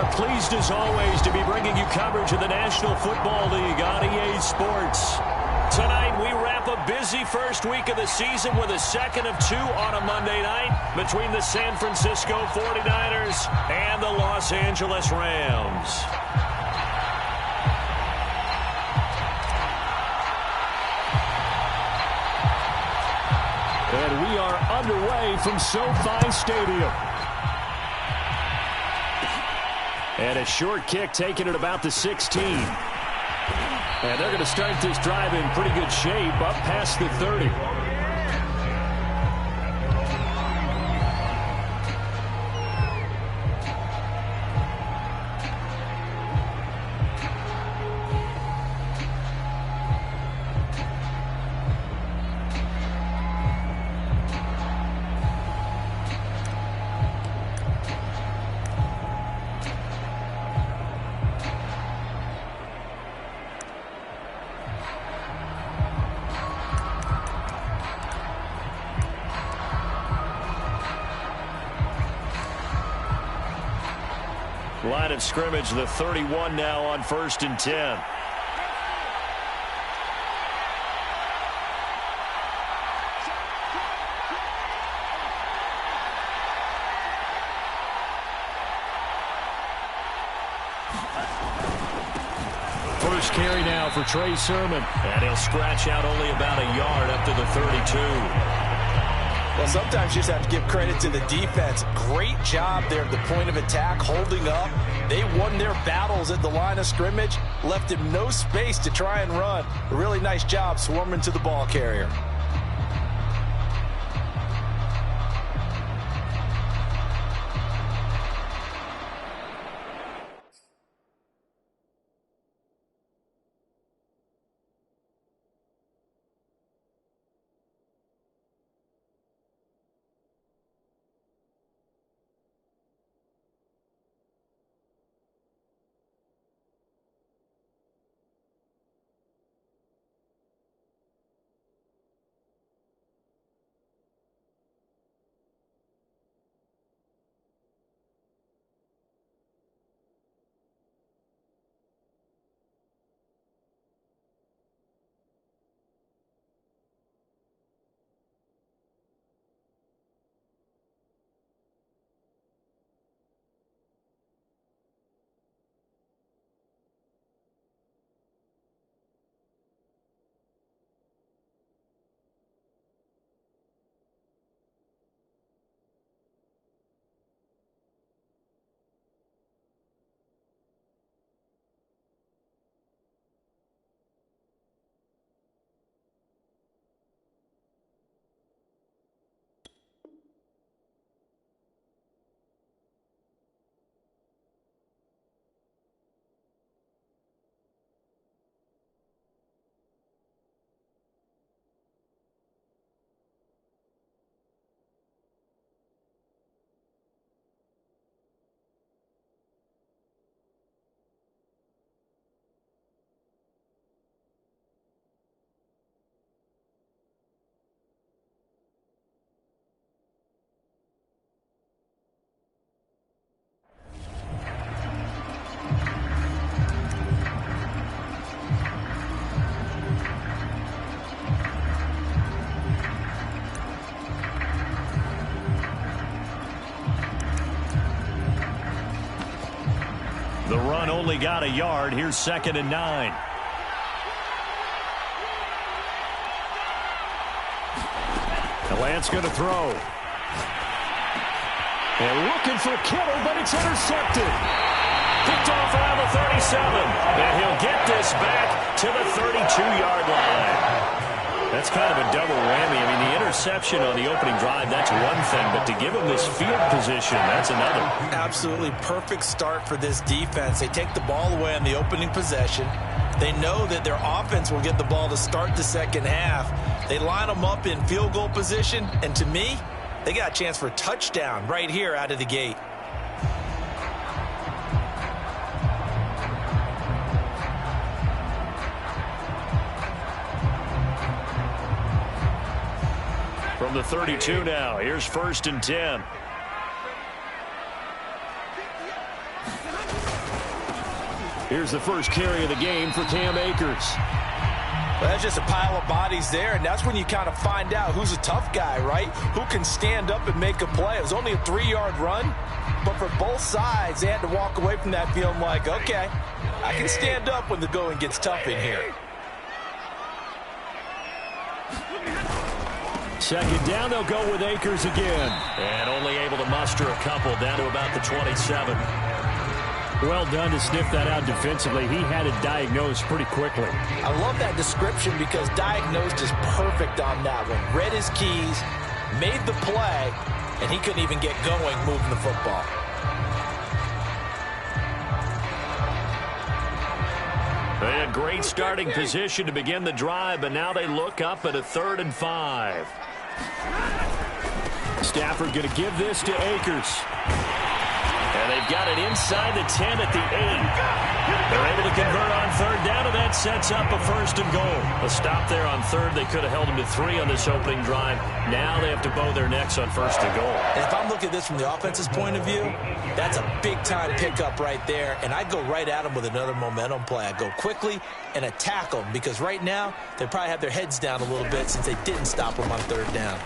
are pleased as always to be bringing you coverage of the National Football League on EA Sports. Tonight we wrap a busy first week of the season with a second of two on a Monday night between the San Francisco 49ers and the Los Angeles Rams. And we are underway from SoFi Stadium. And a short kick taken at about the 16. And they're going to start this drive in pretty good shape up past the 30. Line of scrimmage, the 31 now on 1st and 10. First carry now for Trey Sermon. And he'll scratch out only about a yard up to the 32. Well, sometimes you just have to give credit to the defense. Great job there at the point of attack, holding up. They won their battles at the line of scrimmage, left him no space to try and run. A really nice job swarming to the ball carrier. The run only got a yard. Here's 2nd and 9. Lance going to throw. And looking for Kittle, but it's intercepted. Picked off around the 37. And he'll get this back to the 32-yard line. That's kind of a double whammy. I mean, the interception on the opening drive, that's one thing. But to give him this field position, that's another. Absolutely perfect start for this defense. They take the ball away on the opening possession. They know that their offense will get the ball to start the second half. They line them up in field goal position. And to me, they got a chance for a touchdown right here out of the gate. From the 32 now, here's 1st and 10. Here's the first carry of the game for Cam Akers. Well, that's just a pile of bodies there, and that's when you kind of find out who's a tough guy, right? Who can stand up and make a play. It was only a 3-yard run, but for both sides, they had to walk away from that feeling like, okay, I can stand up when the going gets tough in here. Second down, they'll go with Akers again. And only able to muster a couple down to about the 27. Well done to sniff that out defensively. He had it diagnosed pretty quickly. I love that description because diagnosed is perfect on that one. Read his keys, made the play, and he couldn't even get going moving the football. They had great starting position to begin the drive, but now they look up at a 3rd and 5. Stafford going to give this to Akers. And they've got it inside the 10 at the 8. They're able to convert on 3rd down, and that sets up a 1st and goal. A stop there on 3rd. They could have held them to 3 on this opening drive. Now they have to bow their necks on 1st and goal. And if I'm looking at this from the offense's point of view, that's a big-time pickup right there, and I go right at them with another momentum play. I go quickly and attack them because right now they probably have their heads down a little bit since they didn't stop them on 3rd down.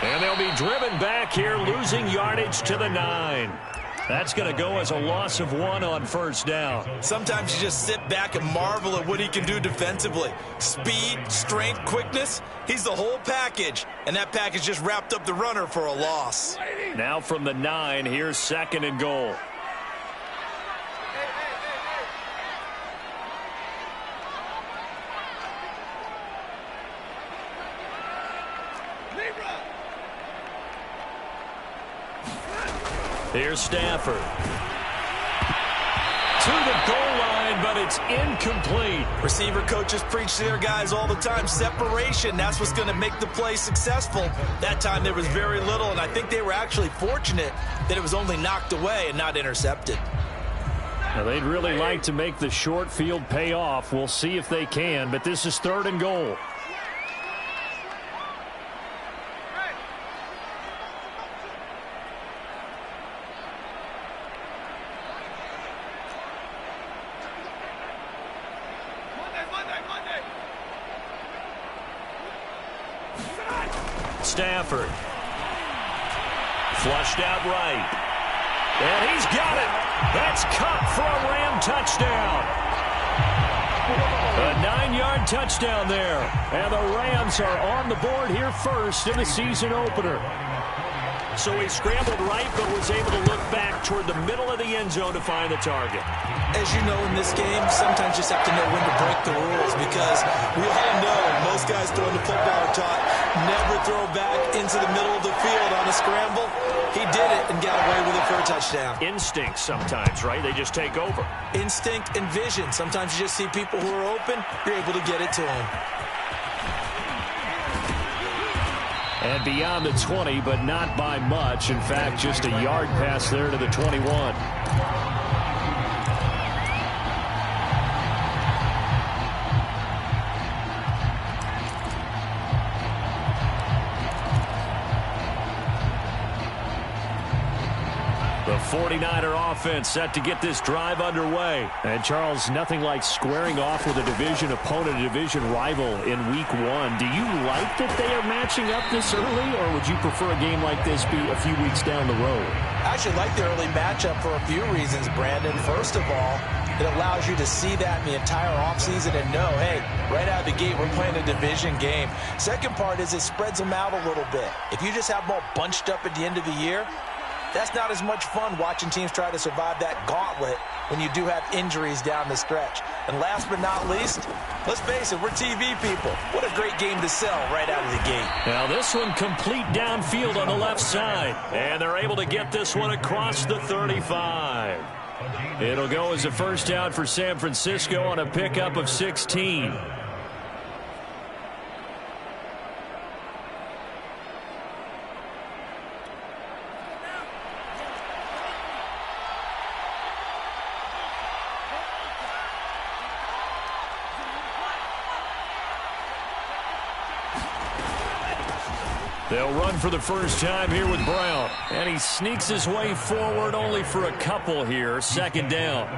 And they'll be driven back here, losing yardage to the 9. That's going to go as a loss of 1 on 1st down. Sometimes you just sit back and marvel at what he can do defensively. Speed, strength, quickness, he's the whole package. And that package just wrapped up the runner for a loss. Now from the 9, here's 2nd and goal. Here's Stafford. To the goal line, but it's incomplete. Receiver coaches preach to their guys all the time. Separation, that's what's going to make the play successful. That time there was very little, and I think they were actually fortunate that it was only knocked away and not intercepted. Now, they'd really like to make the short field pay off. We'll see if they can, but this is 3rd and goal. Stafford. Flushed out right. And he's got it. That's caught for a Ram touchdown. A 9-yard touchdown there. And the Rams are on the board here first in the season opener. So he scrambled right, but was able to look back toward the middle of the end zone to find the target. As you know, in this game, sometimes you just have to know when to break the rules because we all know most guys throwing the football are taught never throw back into the middle of the field on a scramble. He did it and got away with it for a touchdown. Instinct sometimes, right? They just take over. Instinct and vision. Sometimes you just see people who are open, you're able to get it to them. And beyond the 20, but not by much. In fact, just a yard pass there to the 21. The 49er offense set to get this drive underway. And, Charles, nothing like squaring off with a division opponent, a division rival in Week 1. Do you like that they are matching up this early, or would you prefer a game like this be a few weeks down the road? I actually like the early matchup for a few reasons, Brandon. First of all, it allows you to see that in the entire offseason and know, hey, right out of the gate, we're playing a division game. Second part is it spreads them out a little bit. If you just have them all bunched up at the end of the year, that's not as much fun watching teams try to survive that gauntlet when you do have injuries down the stretch. And last but not least, let's face it, we're TV people. What a great game to sell right out of the gate. Now this one complete downfield on the left side. And they're able to get this one across the 35. It'll go as a first down for San Francisco on a pickup of 16. They'll run for the first time here with Brown. And he sneaks his way forward only for a couple here. Second down.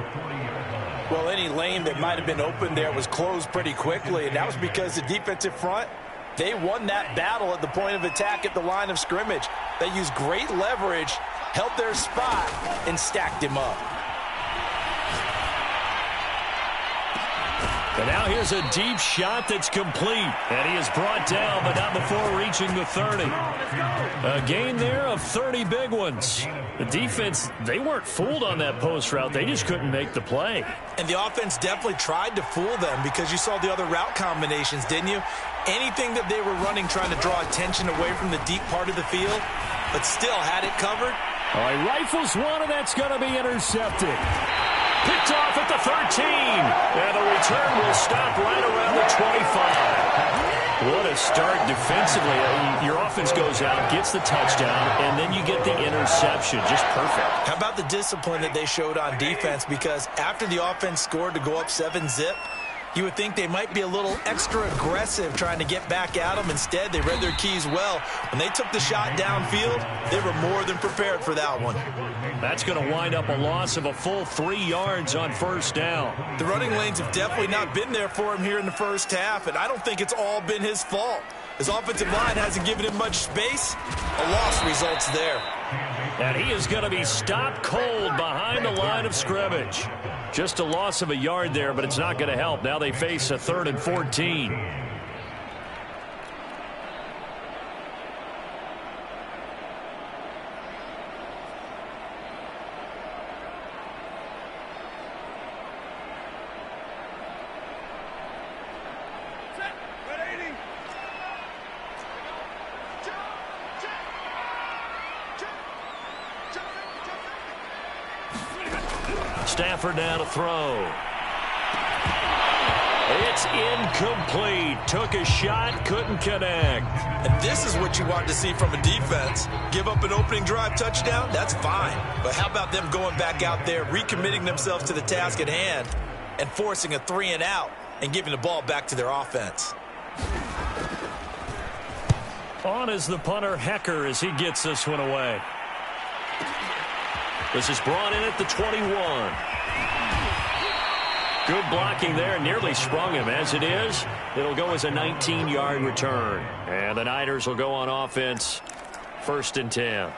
Well, any lane that might have been open there was closed pretty quickly, and that was because the defensive front, they won that battle at the point of attack at the line of scrimmage. They used great leverage, held their spot, and stacked him up. And now here's a deep shot that's complete. And he is brought down, but not before reaching the 30. A gain there of 30 big ones. The defense, they weren't fooled on that post route. They just couldn't make the play. And the offense definitely tried to fool them because you saw the other route combinations, didn't you? Anything that they were running trying to draw attention away from the deep part of the field, but still had it covered. All right, rifles one, and that's going to be intercepted. Picked off at the 13. And the return will stop right around the 25. What a start defensively. Your offense goes out, gets the touchdown, and then you get the interception. Just perfect. How about the discipline that they showed on defense? Because after the offense scored to go up 7-zip, you would think they might be a little extra aggressive trying to get back at them. Instead, they read their keys well. When they took the shot downfield, they were more than prepared for that one. That's going to wind up a loss of a full 3 yards on first down. The running lanes have definitely not been there for him here in the first half, and I don't think it's all been his fault. His offensive line hasn't given him much space. A loss results there. And he is going to be stopped cold behind the line of scrimmage. Just a loss of a yard there, but it's not going to help. Now they face a 3rd and 14. Stafford now to throw. It's incomplete. Took a shot, couldn't connect. And this is what you want to see from a defense. Give up an opening drive touchdown, that's fine. But how about them going back out there, recommitting themselves to the task at hand, and forcing a 3-and-out and giving the ball back to their offense. On is the punter, Hecker, as he gets this one away. This is brought in at the 21. Good blocking there. Nearly sprung him. As it is, it'll go as a 19-yard return. And the Niners will go on offense. 1st and 10.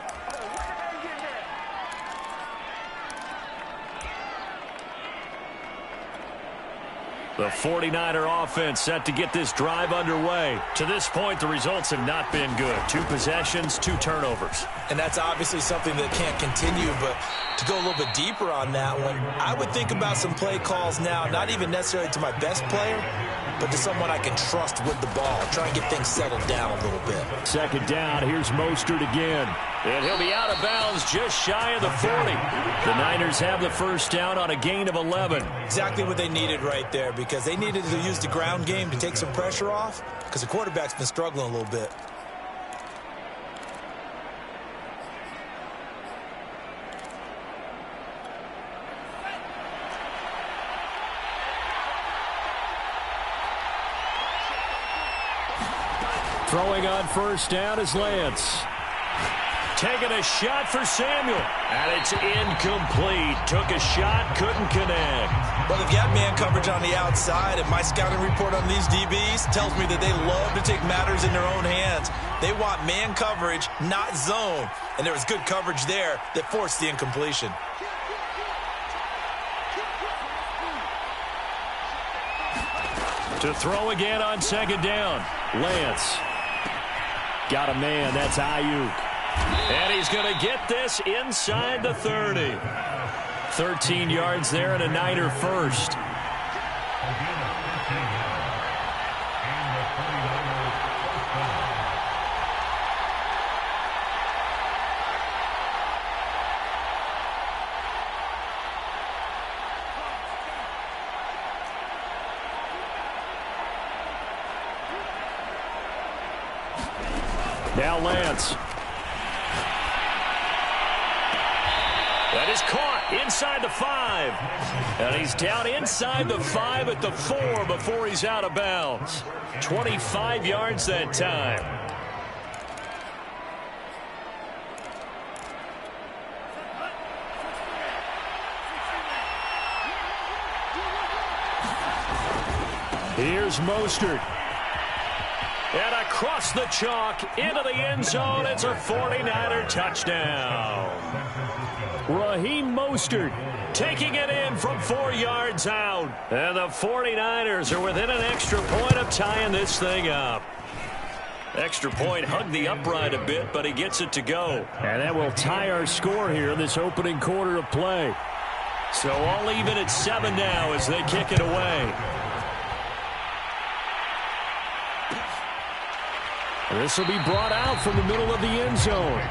The 49er offense set to get this drive underway. To this point, the results have not been good. 2 possessions, 2 turnovers. And that's obviously something that can't continue, but to go a little bit deeper on that one, I would think about some play calls now, not even necessarily to my best player, but to someone I can trust with the ball. Try and get things settled down a little bit. 2nd down, here's Mostert again. And he'll be out of bounds just shy of the 40. The Niners have the first down on a gain of 11. Exactly what they needed right there, because they needed to use the ground game to take some pressure off, because the quarterback's been struggling a little bit. Throwing on first down is Lance. Taking a shot for Samuel. And it's incomplete. Took a shot, couldn't connect. Well, they've got man coverage on the outside, and my scouting report on these DBs tells me that they love to take matters in their own hands. They want man coverage, not zone. And there was good coverage there that forced the incompletion. To throw again on 2nd down. Lance. Got a man. That's Ayuk. And he's going to get this inside the 30. 13 yards there and a Niner first. Now Lance. That is caught inside the 5. And he's down inside the 5 at the 4 before he's out of bounds. 25 yards that time. Here's Mostert. And across the chalk, into the end zone, it's a 49er touchdown. Raheem Mostert taking it in from 4 yards out. And the 49ers are within an extra point of tying this thing up. Extra point hugged the upright a bit, but he gets it to go. And that will tie our score here in this opening quarter of play. So all even at 7 now as they kick it away. This will be brought out from the middle of the end zone.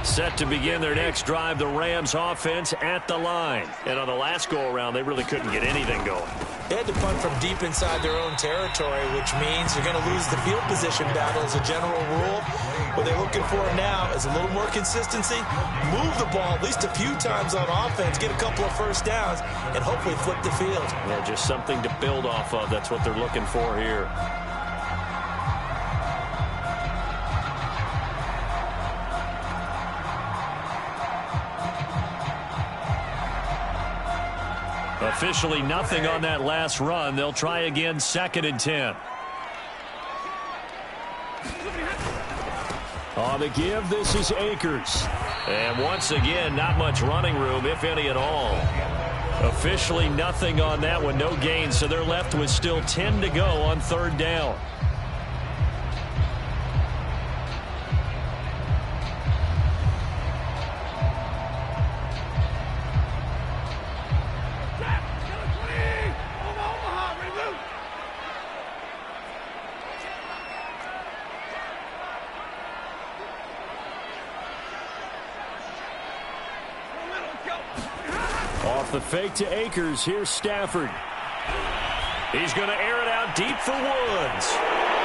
Set to begin their next drive, the Rams offense at the line. And on the last go-around, they really couldn't get anything going. They had to punt from deep inside their own territory, which means you're going to lose the field position battle as a general rule. What they're looking for now is a little more consistency, move the ball at least a few times on offense, get a couple of first downs, and hopefully flip the field. Yeah, just something to build off of. That's what they're looking for here. Officially nothing on that last run. They'll try again, 2nd and 10. On the give, this is Akers. And once again, not much running room, if any at all. Officially nothing on that one, no gain, so they're left with still 10 to go on 3rd down. Off the fake to Akers, here's Stafford. He's going to air it out deep for Woods.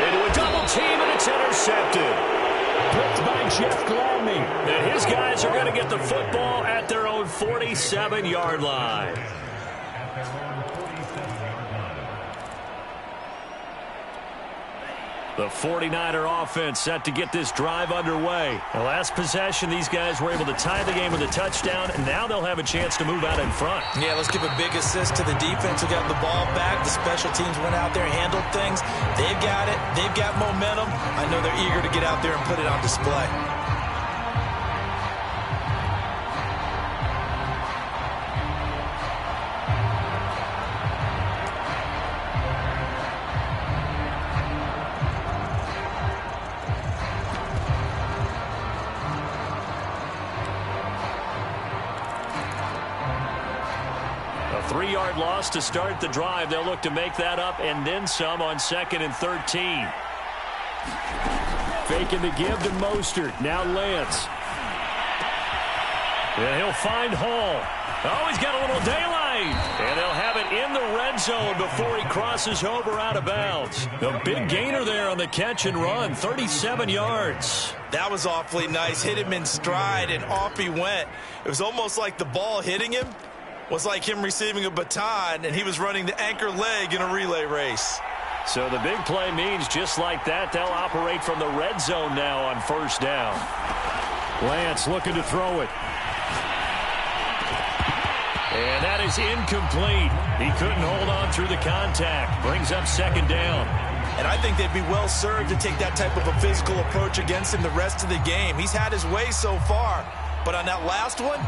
Into a double team, and it's intercepted. Picked by Jeff Gladney. And his guys are going to get the football at their own 47-yard line. The 49er offense set to get this drive underway. The last possession, these guys were able to tie the game with a touchdown, and now they'll have a chance to move out in front. Yeah, let's give a big assist to the defense who got the ball back. The special teams went out there and handled things. They've got it. They've got momentum. I know they're eager to get out there and put it on display. A 3-yard loss to start the drive. They'll look to make that up and then some on 2nd and 13. Faking the give to Mostert. Now Lance. Yeah, he'll find Hall. Oh, he's got a little daylight. And they'll have it in the red zone before he crosses over out of bounds. A big gainer there on the catch and run. 37 yards. That was awfully nice. Hit him in stride, and off he went. It was almost like the ball hitting him was like him receiving a baton, and he was running the anchor leg in a relay race. So the big play means just like that, they'll operate from the red zone now on 1st down. Lance looking to throw it. And that is incomplete. He couldn't hold on through the contact. Brings up 2nd down. And I think they'd be well served to take that type of a physical approach against him the rest of the game. He's had his way so far, but on that last one,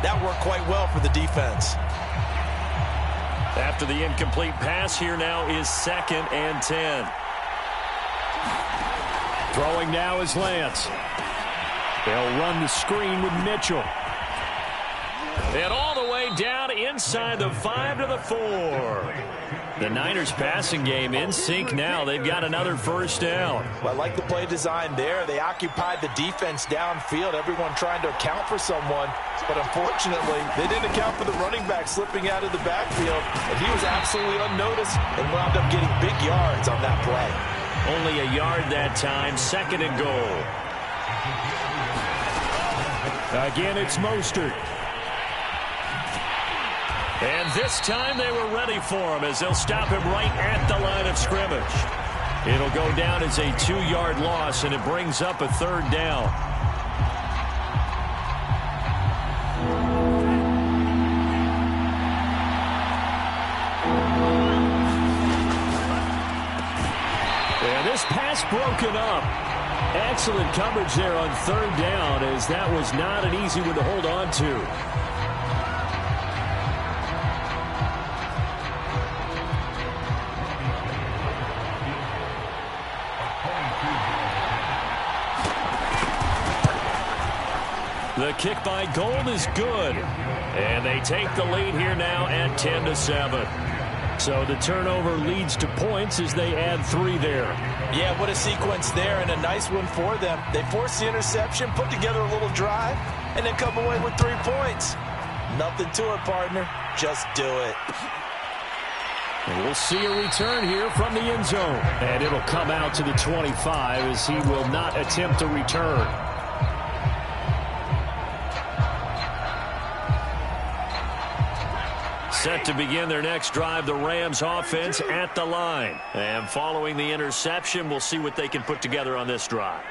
that worked quite well for the defense. After the incomplete pass, here now is 2nd and 10. Throwing now is Lance. They'll run the screen with Mitchell. And all the way down inside the 5 to the 4. The Niners passing game in sync now. They've got another 1st down. Well, I like the play design there. They occupied the defense downfield, everyone trying to account for someone. But unfortunately, they didn't account for the running back slipping out of the backfield. And he was absolutely unnoticed and wound up getting big yards on that play. Only a yard that time, 2nd and goal. Again, it's Mostert. And this time they were ready for him as they'll stop him right at the line of scrimmage. It'll go down as a 2-yard loss, and it brings up a 3rd down. And this pass broken up. Excellent coverage there on 3rd down, as that was not an easy one to hold on to. The kick by Gold is good. And they take the lead here now at 10-7. So the turnover leads to points as they add 3 there. Yeah, what a sequence there, and a nice one for them. They force the interception, put together a little drive, and then come away with 3 points. Nothing to it, partner. Just do it. And we'll see a return here from the end zone. And it'll come out to the 25 as he will not attempt a return. Set to begin their next drive, the Rams offense at the line. And following the interception, we'll see what they can put together on this drive.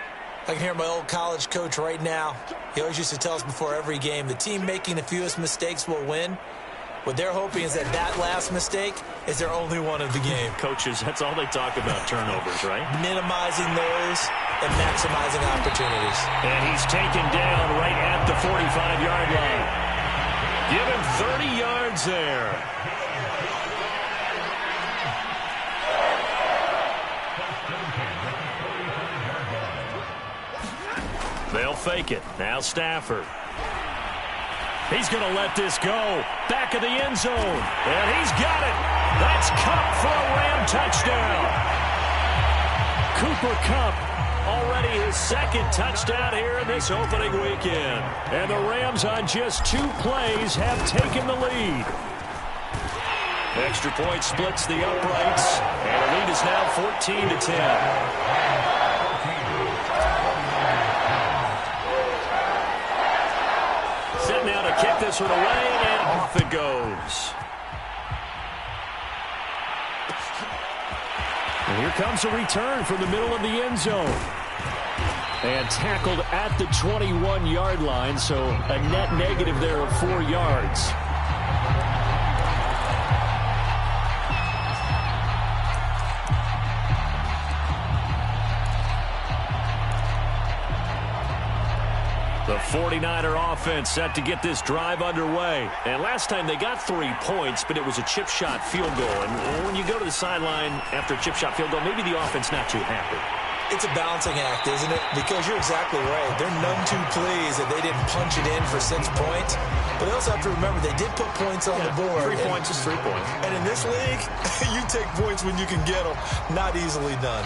I can hear my old college coach right now. He always used to tell us before every game, the team making the fewest mistakes will win. What they're hoping is that last mistake is their only one of the game. Coaches, that's all they talk about, turnovers, right? Minimizing those and maximizing opportunities. And he's taken down right at the 45-yard line. Give him 30 yards there. They'll fake it. Now Stafford. He's going to let this go. Back of the end zone. And he's got it. That's Kupp for a Ram touchdown. Cooper Kupp. Already his 2nd touchdown here in this opening weekend. And the Rams on just 2 plays have taken the lead. Extra point splits the uprights. And the lead is now 14-10. Set now to kick this one away, and off it goes. And here comes a return from the middle of the end zone. And tackled at the 21-yard line, so a net negative there of 4 yards. The 49er offense set to get this drive underway. And last time they got 3 points, but it was a chip shot field goal. And when you go to the sideline after a chip shot field goal, maybe the offense not too happy. It's a balancing act, isn't it? Because you're exactly right. They're none too pleased that they didn't punch it in for 6 points. But they also have to remember they did put points on the board. 3 points is 3 points. And in this league, you take points when you can get them. Not easily done.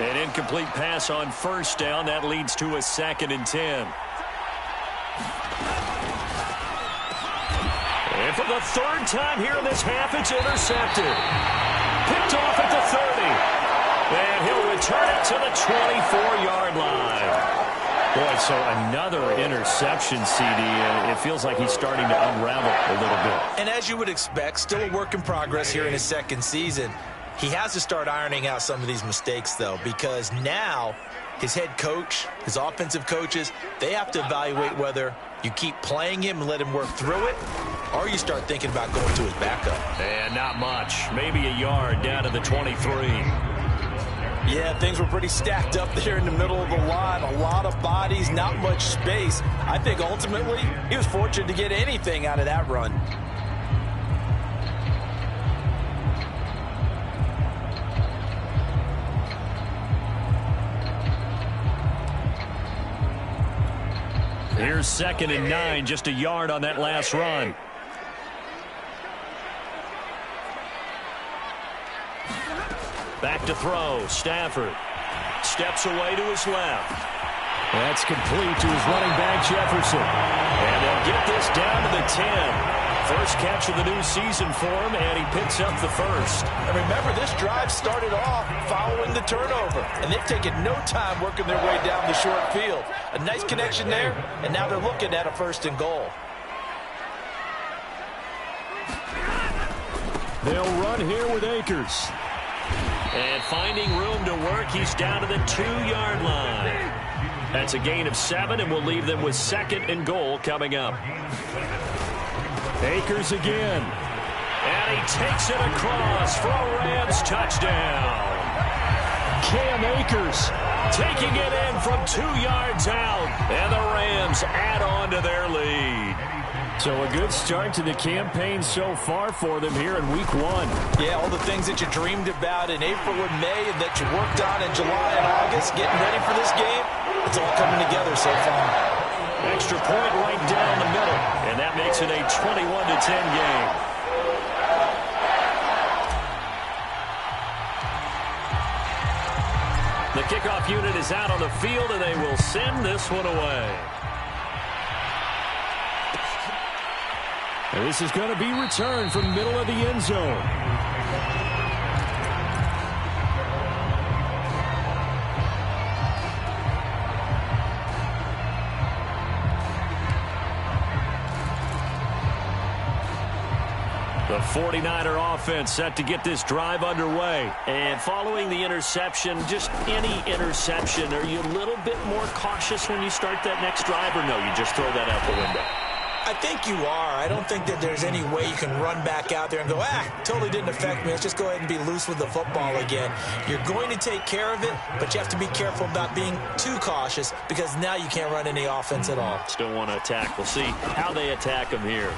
An incomplete pass on 1st down. That leads to a 2nd and 10. And for the 3rd time here in this half, it's intercepted. Picked off at the 30. And he'll return it to the 24-yard line. Boy, so another interception, CD. It feels like he's starting to unravel a little bit. And as you would expect, still a work in progress here in his 2nd season. He has to start ironing out some of these mistakes, though, because now his head coach, his offensive coaches, they have to evaluate whether you keep playing him and let him work through it, or you start thinking about going to his backup. And not much. Maybe a yard down to the 23. Yeah, things were pretty stacked up there in the middle of the line. A lot of bodies, not much space. I think ultimately he was fortunate to get anything out of that run. Here's 2nd and 9, just a yard on that last run. Back to throw. Stafford steps away to his left. That's complete to his running back, Jefferson. And they'll get this down to the 10. First catch of the new season for him, and he picks up the 1st. And remember, this drive started off following the turnover, and they've taken no time working their way down the short field. A nice connection there, and now they're looking at a 1st and goal. They'll run here with Akers. And finding room to work, he's down to the 2-yard line. That's a gain of 7, and we'll leave them with 2nd and goal coming up. Akers again. And he takes it across for a Rams touchdown. Cam Akers taking it in from 2 yards out. And the Rams add on to their lead. So a good start to the campaign so far for them here in Week 1. Yeah, all the things that you dreamed about in April and May and that you worked on in July and August, getting ready for this game, it's all coming together so far. Extra point right down the middle, and that makes it a 21-10 game. The kickoff unit is out on the field, and they will send this one away. And this is going to be returned from middle of the end zone. The 49er offense set to get this drive underway. And following the interception, just any interception, are you a little bit more cautious when you start that next drive, or no, you just throw that out the window? I think you are. I don't think that there's any way you can run back out there and go, totally didn't affect me. Let's just go ahead and be loose with the football again. You're going to take care of it, but you have to be careful about being too cautious because now you can't run any offense at all. Still want to attack. We'll see how they attack them here.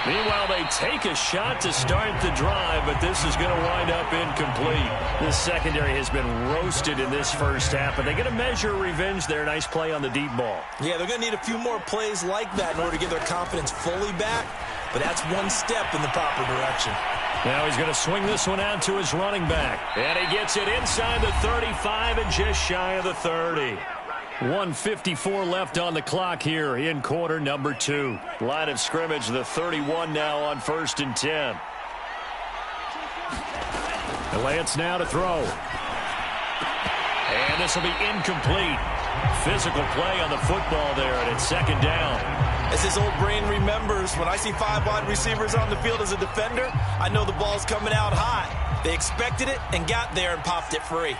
Meanwhile, they take a shot to start the drive, but this is going to wind up incomplete. This secondary has been roasted in this first half, but they're going to measure revenge there. Nice play on the deep ball. Yeah, they're going to need a few more plays like that in order to get their confidence fully back, but that's one step in the proper direction. Now he's going to swing this one out to his running back, and he gets it inside the 35 and just shy of the 30. 1:54 left on the clock here in quarter number 2. Line of scrimmage, the 31 now on 1st and 10. Lance now to throw. And this will be incomplete. Physical play on the football there, and it's 2nd down. As his old brain remembers, when I see 5 wide receivers on the field as a defender, I know the ball's coming out hot. They expected it and got there and popped it free.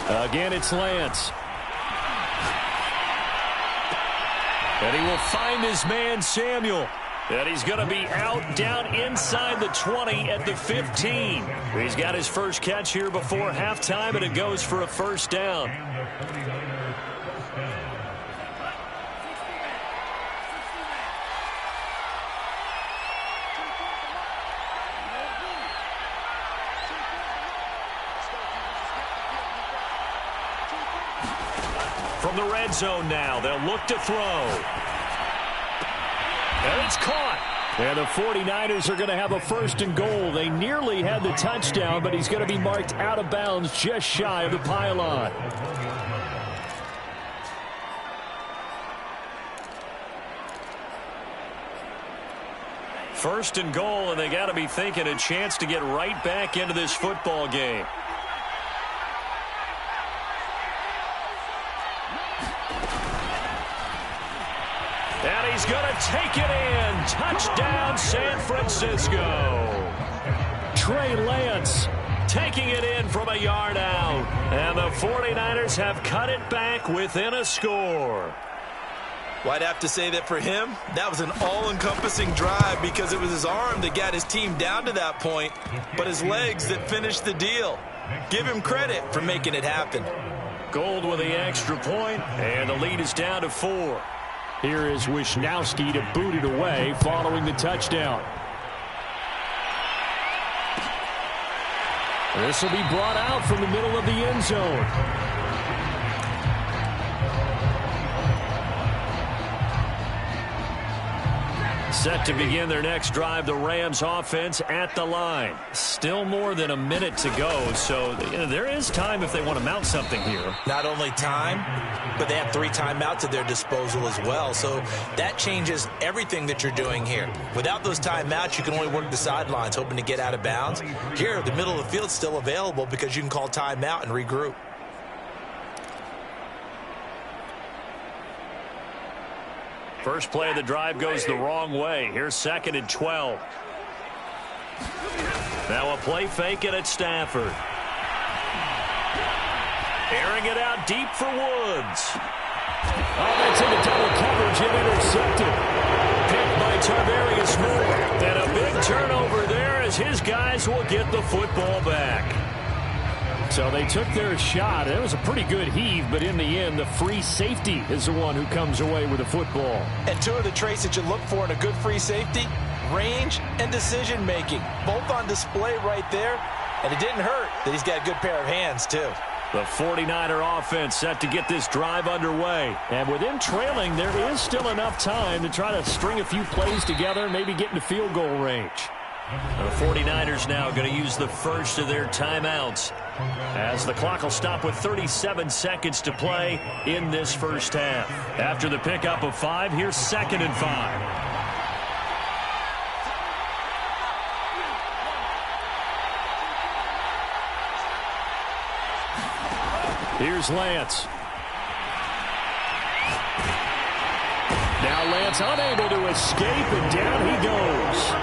Again, it's Lance. And he will find his man, Samuel. And he's going to be out down inside the 20 at the 15. He's got his first catch here before halftime, and it goes for a 1st down. From the red zone now, they'll look to throw. And it's caught. And the 49ers are going to have a 1st and goal. They nearly had the touchdown, but he's going to be marked out of bounds just shy of the pylon. First and goal, and they got to be thinking a chance to get right back into this football game. And he's going to take it in. Touchdown, San Francisco. Trey Lance taking it in from a yard out. And the 49ers have cut it back within a score. Well, I'd have to say that for him, that was an all-encompassing drive because it was his arm that got his team down to that point, but his legs that finished the deal. Give him credit for making it happen. Gold with the extra point, and the lead is down to 4. Here is Wisnowski to boot it away following the touchdown. This will be brought out from the middle of the end zone. Set to begin their next drive, the Rams offense at the line. Still more than a minute to go, so there is time if they want to mount something here. Not only time, but they have 3 timeouts at their disposal as well, so that changes everything that you're doing here. Without those timeouts, you can only work the sidelines, hoping to get out of bounds. Here, the middle of the field's still available because you can call timeout and regroup. First play of the drive goes the wrong way. Here's 2nd and 12. Now a play fake it at Stafford. Airing it out deep for Woods. Oh, that's into double coverage and intercepted. Picked by Tarvarius Moore. And a big turnover there as his guys will get the football back. So they took their shot. It was a pretty good heave, but in the end, the free safety is the one who comes away with the football. And two of the traits that you look for in a good free safety, range and decision-making. Both on display right there. And it didn't hurt that he's got a good pair of hands, too. The 49er offense set to get this drive underway. And with them trailing, there is still enough time to try to string a few plays together and maybe get into field goal range. The 49ers now going to use the first of their timeouts as the clock will stop with 37 seconds to play in this first half. After the pickup of 5, here's 2nd and 5. Here's Lance. Now Lance unable to escape, and down he goes.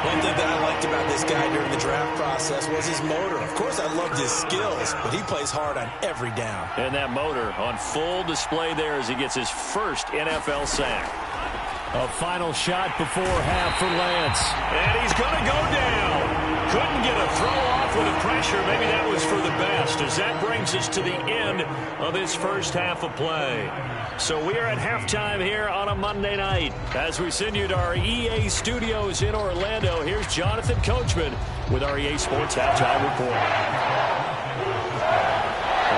One thing that I liked about this guy during the draft process was his motor. Of course, I loved his skills, but he plays hard on every down. And that motor on full display there as he gets his first NFL sack. A final shot before half for Lance. And he's going to go down. Couldn't get a throw off with the pressure. Maybe that was for the best, as that brings us to the end of this first half of play. So we are at halftime here on a Monday night. As we send you to our EA studios in Orlando, here's Jonathan Coachman with our EA Sports Halftime Report.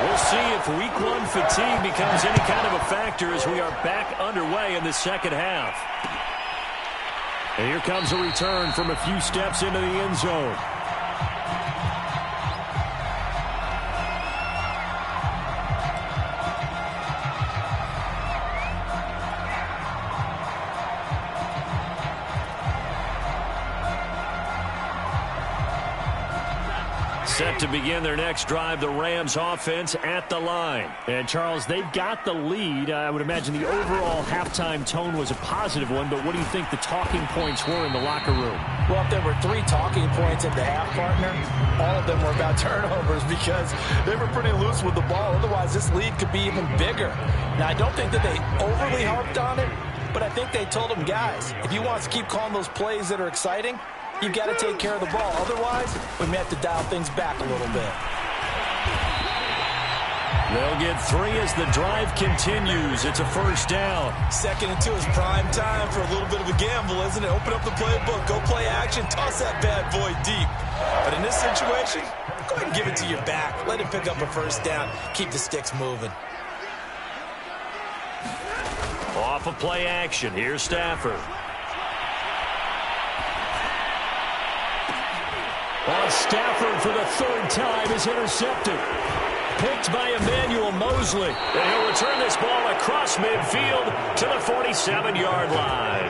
We'll see if week 1 fatigue becomes any kind of a factor as we are back underway in the second half. And here comes a return from a few steps into the end zone. Set to begin their next drive, the Rams offense at the line. And, Charles, they've got the lead. I would imagine the overall halftime tone was a positive one, but what do you think the talking points were in the locker room? Well, if there were 3 talking points at the half, partner, all of them were about turnovers because they were pretty loose with the ball. Otherwise, this lead could be even bigger. Now, I don't think that they overly harped on it, but I think they told them, guys, if you want to keep calling those plays that are exciting, you've got to take care of the ball. Otherwise, we may have to dial things back a little bit. They'll get 3 as the drive continues. It's a first down. 2nd and 2 is prime time for a little bit of a gamble, isn't it? Open up the playbook, go play action, toss that bad boy deep. But in this situation, go ahead and give it to your back. Let him pick up a first down. Keep the sticks moving. Off of play action. Here's Stafford. On Stafford for the 3rd time is intercepted. Picked by Emmanuel Mosley. And he'll return this ball across midfield to the 47-yard line.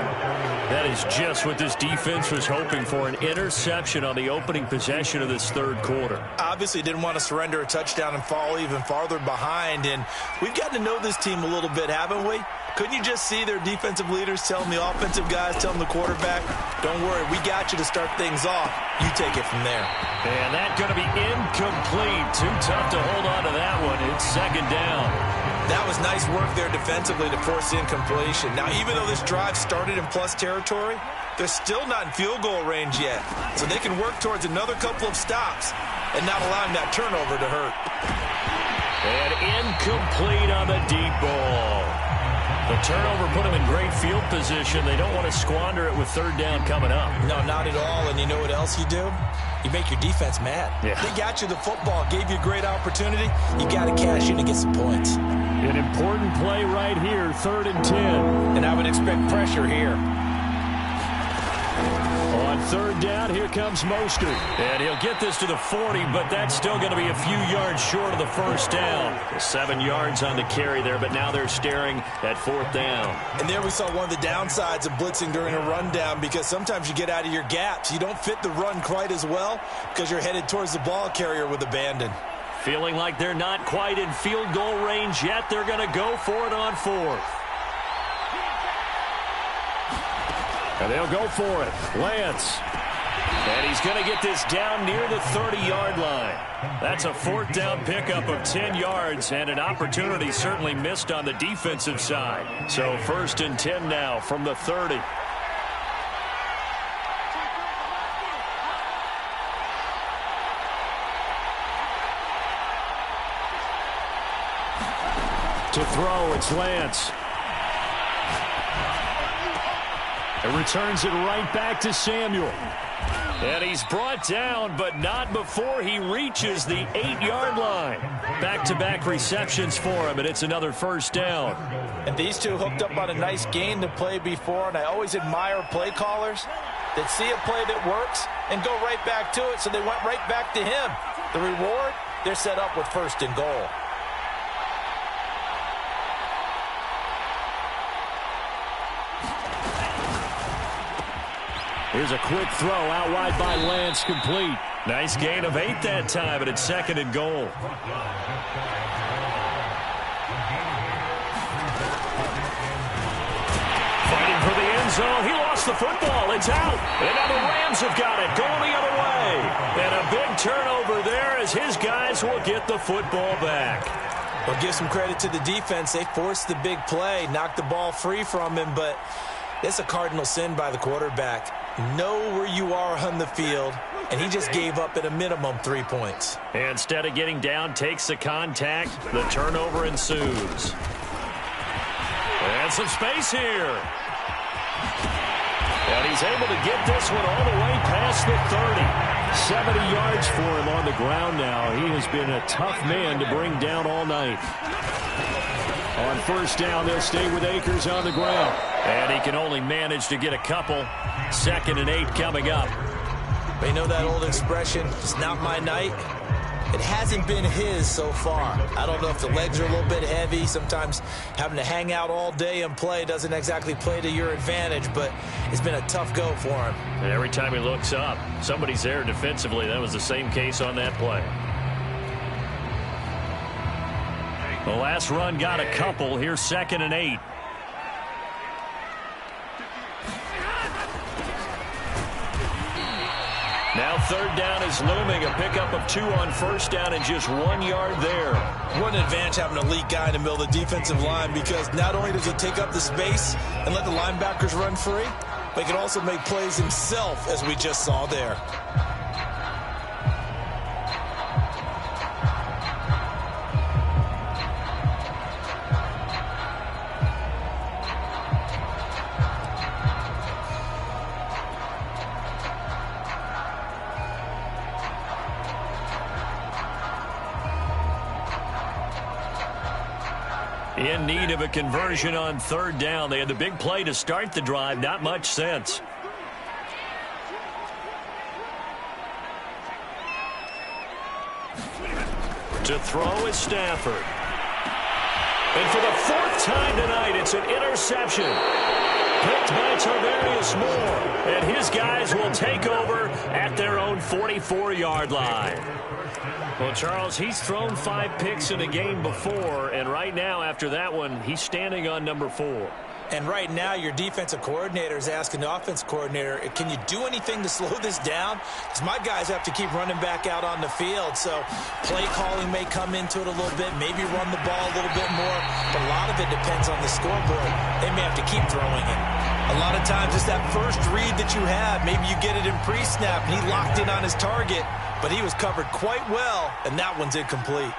That is just what this defense was hoping for, an interception on the opening possession of this 3rd quarter. Obviously didn't want to surrender a touchdown and fall even farther behind. And we've gotten to know this team a little bit, haven't we? Couldn't you just see their defensive leaders telling the offensive guys, telling the quarterback, don't worry, we got you to start things off. You take it from there. And that's going to be incomplete. Too tough to hold on to that one. It's 2nd down. That was nice work there defensively to force incompletion. Now, even though this drive started in plus territory, they're still not in field goal range yet. So they can work towards another couple of stops and not allowing that turnover to hurt. And incomplete on the deep ball. The turnover put them in great field position. They don't want to squander it with 3rd down coming up. No, not at all. And you know what else you do? You make your defense mad. Yeah. They got you the football, gave you a great opportunity. You got to cash in to get some points. An important play right here, 3rd and 10. And I would expect pressure here. On 3rd down, here comes Mostert. And he'll get this to the 40, but that's still going to be a few yards short of the first down. 7 yards on the carry there, but now they're staring at 4th down. And there we saw one of the downsides of blitzing during a rundown, because sometimes you get out of your gaps. You don't fit the run quite as well because you're headed towards the ball carrier with abandon. Feeling like they're not quite in field goal range yet. They're going to go for it on 4th. And they'll go for it. Lance. And he's going to get this down near the 30-yard line. That's a fourth down pickup of 10 yards and an opportunity certainly missed on the defensive side. So 1st and 10 now from the 30. To throw, it's Lance. It returns it right back to Samuel. And he's brought down, but not before he reaches the 8-yard line. Back-to-back receptions for him, and it's another first down. And these two hooked up on a nice gain to play before, and I always admire play callers that see a play that works and go right back to it, so they went right back to him. The reward, they're set up with 1st and goal. Here's a quick throw out wide by Lance, complete. Nice gain of 8 that time, but it's 2nd and goal. Fighting for the end zone. He lost the football. It's out. And now the Rams have got it, going the other way. And a big turnover there as his guys will get the football back. Well, give some credit to the defense. They forced the big play, knocked the ball free from him, but it's a cardinal sin by the quarterback. Know where you are on the field, and he just gave up at a minimum 3 points. Instead of getting down, takes the contact. The turnover ensues. And some space here. And he's able to get this one all the way past the 30. 70 yards for him on the ground now. He has been a tough man to bring down all night. On 1st down, they'll stay with Akers on the ground. And he can only manage to get a couple. 2nd and 8 coming up. They know that old expression, it's not my night. It hasn't been his so far. I don't know if the legs are a little bit heavy. Sometimes having to hang out all day and play doesn't exactly play to your advantage, but it's been a tough go for him. And every time he looks up, somebody's there defensively. That was the same case on that play. The last run got a couple. Here's 2nd and 8. Now 3rd down is looming. A pickup of 2 on 1st down and just 1 yard there. What an advantage having an elite guy in the middle of the defensive line, because not only does he take up the space and let the linebackers run free, but he can also make plays himself, as we just saw there. In need of a conversion on 3rd down. They had the big play to start the drive. Not much sense. To throw is Stafford. And for the 4th time tonight, it's an interception. Picked by Tarvarius Moore. And his guys will take over at their own 44-yard line. Well, Charles, he's thrown 5 picks in a game before, and right now, after that one, he's standing on number 4. And right now, your defensive coordinator is asking the offensive coordinator, can you do anything to slow this down? Because my guys have to keep running back out on the field. So play calling may come into it a little bit, maybe run the ball a little bit more. But a lot of it depends on the scoreboard. They may have to keep throwing it. A lot of times, it's that first read that you have. Maybe you get it in pre-snap, and he locked in on his target. But he was covered quite well, and that one's incomplete.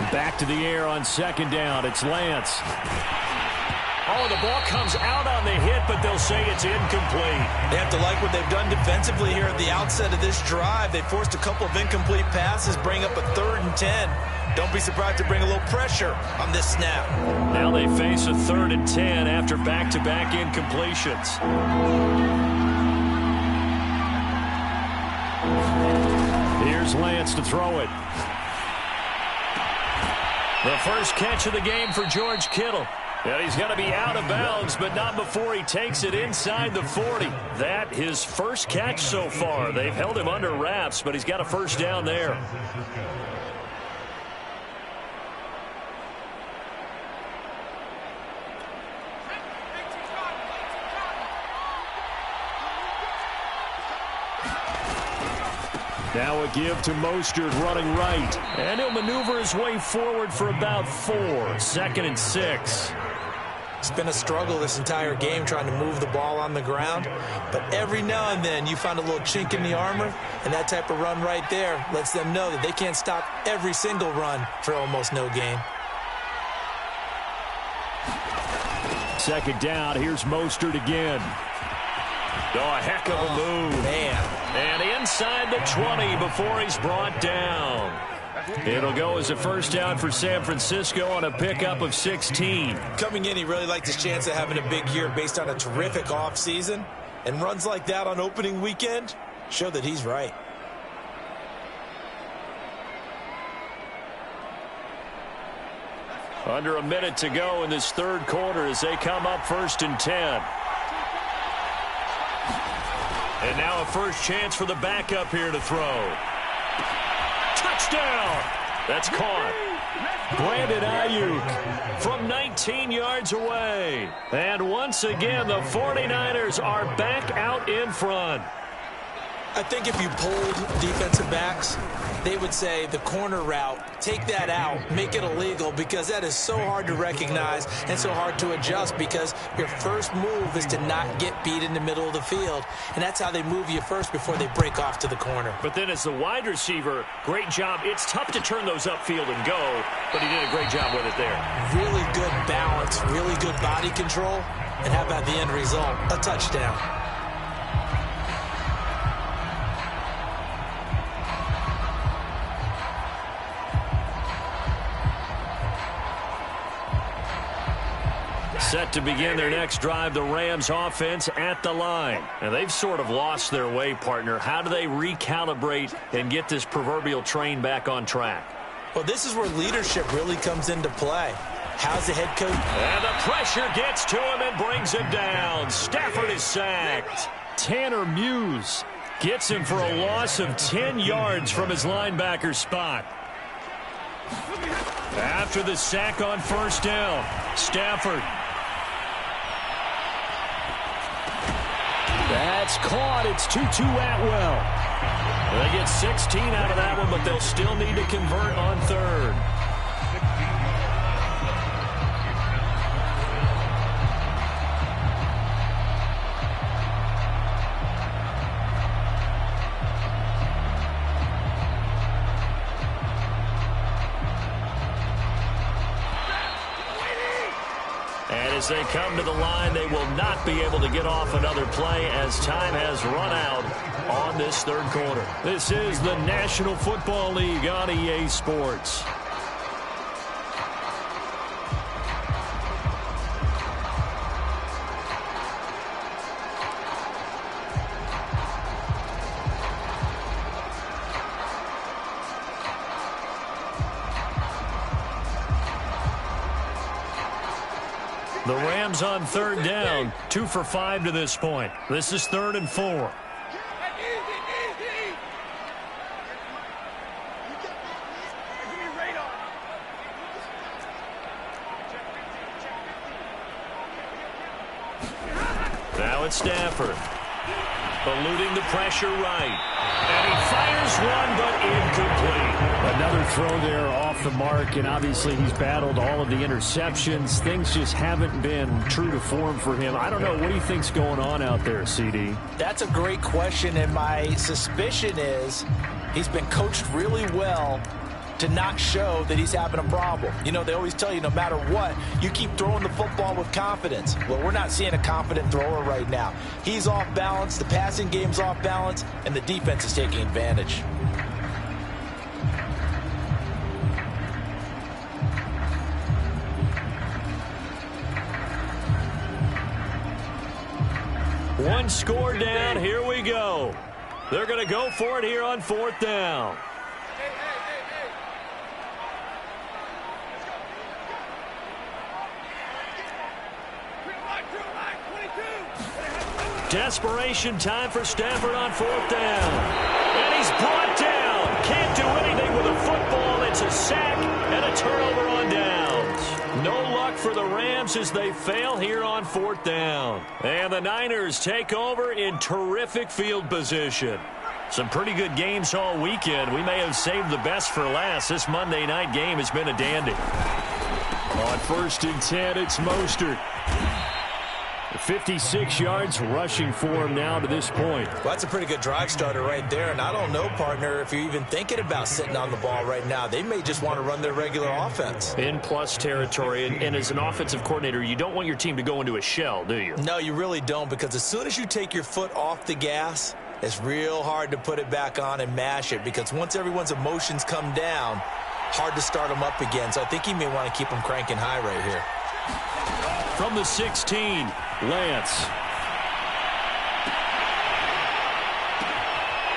Back to the air on 2nd down. It's Lance. Oh, the ball comes out on the hit, but they'll say it's incomplete. They have to like what they've done defensively here at the outset of this drive. They forced a couple of incomplete passes, bring up a 3rd and 10. Don't be surprised to bring a little pressure on this snap. Now they face a 3rd and 10 after back-to-back incompletions. Here's Lance to throw it. The first catch of the game for George Kittle. And he's going to be out of bounds, but not before he takes it inside the 40. That his first catch so far. They've held him under wraps, but he's got a first down there. Now a give to Mostert running right. And he'll maneuver his way forward for about 4. 2nd and 6. It's been a struggle this entire game trying to move the ball on the ground. But every now and then you find a little chink in the armor, and that type of run right there lets them know that they can't stop every single run for almost no gain. 2nd down. Here's Mostert again. Oh, a heck of a move. Man. And inside the 20 before he's brought down. It'll go as a 1st down for San Francisco on a pickup of 16. Coming in, he really liked his chance of having a big year based on a terrific offseason. And runs like that on opening weekend show that he's right. Under a minute to go in this 3rd quarter as they come up 1st and 10. And now a first chance for the backup here to throw. Touchdown! That's caught. Brandon Ayuk From 19 yards away. And once again, the 49ers are back out in front. I think if you polled defensive backs, they would say the corner route, take that out, make it illegal, because that is so hard to recognize and so hard to adjust, because your first move is to not get beat in the middle of the field. And that's how they move you first before they break off to the corner. But then as the wide receiver, great job. It's tough to turn those upfield and go, but he did a great job with it there. Really good balance, really good body control. And how about the end result? A touchdown. Set to begin their next drive, the Rams offense at the line. And they've sort of lost their way, partner. How do they recalibrate and get this proverbial train back on track? Well, this is where leadership really comes into play. How's the head coach? And the pressure gets to him and brings him down. Stafford is sacked. Tanner Muse gets him for a loss of 10 yards from his linebacker spot. After the sack on 1st down, Stafford. That's caught. It's Tutu Atwell. They get 16 out of that one, but they'll still need to convert on 3rd. As they come to the line, they will not be able to get off another play as time has run out on this 3rd quarter. This is the National Football League on EA Sports. The Rams on 3rd down, 2 for 5 to this point. This is 3rd and 4. Now it's Stafford. Eluding the pressure right. And he fires one, but incomplete. Another throw there off the mark, and obviously he's battled all of the interceptions. Things just haven't been true to form for him. I don't know. What do you think's going on out there, CD? That's a great question, and my suspicion is he's been coached really well to not show that he's having a problem. You know, they always tell you no matter what, you keep throwing the football with confidence. Well, we're not seeing a confident thrower right now. He's off balance, the passing game's off balance, and the defense is taking advantage. One score down. Here we go. They're going to go for it here on 4th down. Desperation time for Stafford on 4th down. And he's brought down. Can't do anything with a football. It's a sack and a turnover on downs. No luck for the Rams as they fail here on 4th down. And the Niners take over in terrific field position. Some pretty good games all weekend. We may have saved the best for last. This Monday night game has been a dandy. On 1st and 10, it's Mostert. 56 yards rushing for him now to this point. Well, that's a pretty good drive starter right there. And I don't know, partner, if you're even thinking about sitting on the ball right now. They may just want to run their regular offense. In plus territory. And as an offensive coordinator, you don't want your team to go into a shell, do you? No, you really don't, because as soon as you take your foot off the gas, it's real hard to put it back on and mash it, because once everyone's emotions come down, hard to start them up again. So I think he may want to keep them cranking high right here. From the 16, Lance.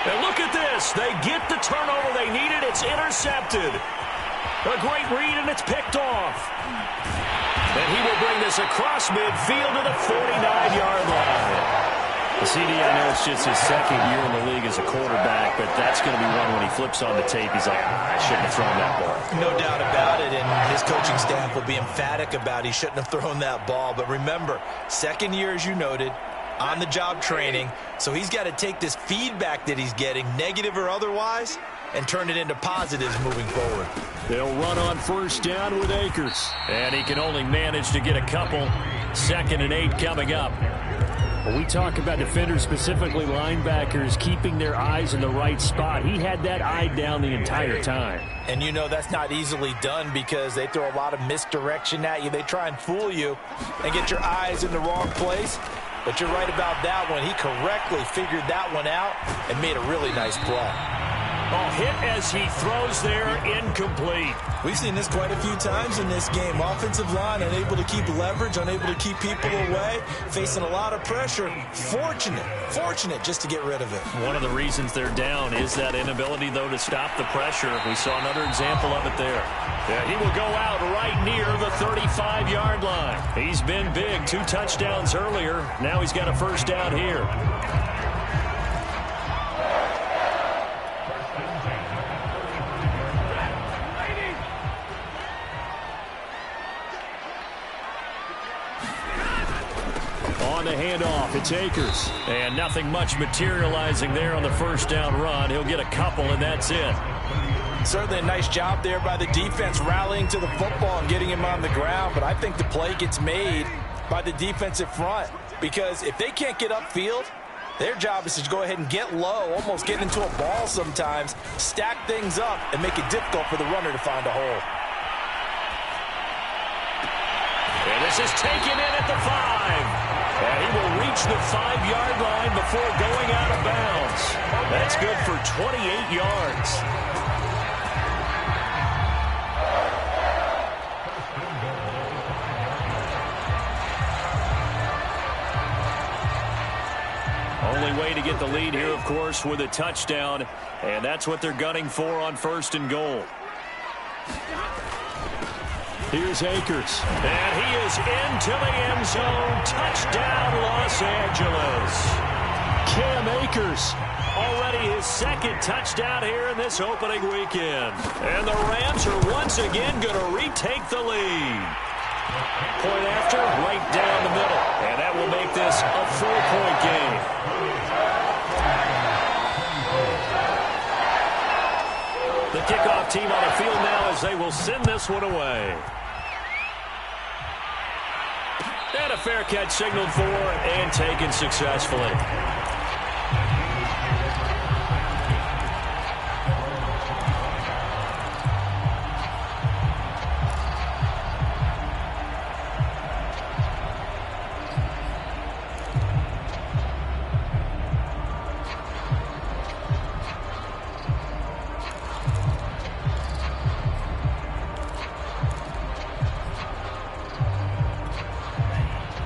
And look at this. They get the turnover they needed. It's intercepted. A great read, and it's picked off. And he will bring this across midfield to the 49-yard line. CD, I know it's just his second year in the league as a quarterback, but that's going to be one when he flips on the tape. He's like, I shouldn't have thrown that ball. No doubt about it, and his coaching staff will be emphatic about he shouldn't have thrown that ball. But remember, second year, as you noted, on-the-job training, so he's got to take this feedback that he's getting, negative or otherwise, and turn it into positives moving forward. They'll run on 1st down with Akers, and he can only manage to get a couple. 2nd and 8 coming up. When we talk about defenders, specifically linebackers, keeping their eyes in the right spot, he had that eye down the entire time. And you know that's not easily done, because they throw a lot of misdirection at you. They try and fool you and get your eyes in the wrong place. But you're right about that one. He correctly figured that one out and made a really nice play. Oh, hit as he throws there, incomplete. We've seen this quite a few times in this game. Offensive line unable to keep leverage, unable to keep people away, facing a lot of pressure. Fortunate just to get rid of it. One of the reasons they're down is that inability, though, to stop the pressure. We saw another example of it there. Yeah, he will go out right near the 35-yard line. He's been big, 2 touchdowns earlier. Now he's got a 1st down here. On the handoff, it's Akers. And nothing much materializing there on the 1st down run. He'll get a couple, and that's it. Certainly a nice job there by the defense, rallying to the football and getting him on the ground. But I think the play gets made by the defensive front, because if they can't get upfield, their job is to go ahead and get low, almost get into a ball sometimes, stack things up, and make it difficult for the runner to find a hole. And this is taken in at the 5. And he will reach the 5-yard line before going out of bounds. That's good for 28 yards. Only way to get the lead here, of course, with a touchdown. And that's what they're gunning for on 1st and goal. Here's Akers. And he is into the end zone. Touchdown, Los Angeles. Cam Akers. Already his 2nd touchdown here in this opening weekend. And the Rams are once again going to retake the lead. Point after, right down the middle. And that will make this a 4-point game. The kickoff team on the field now as they will send this one away. And a fair catch signaled for and taken successfully.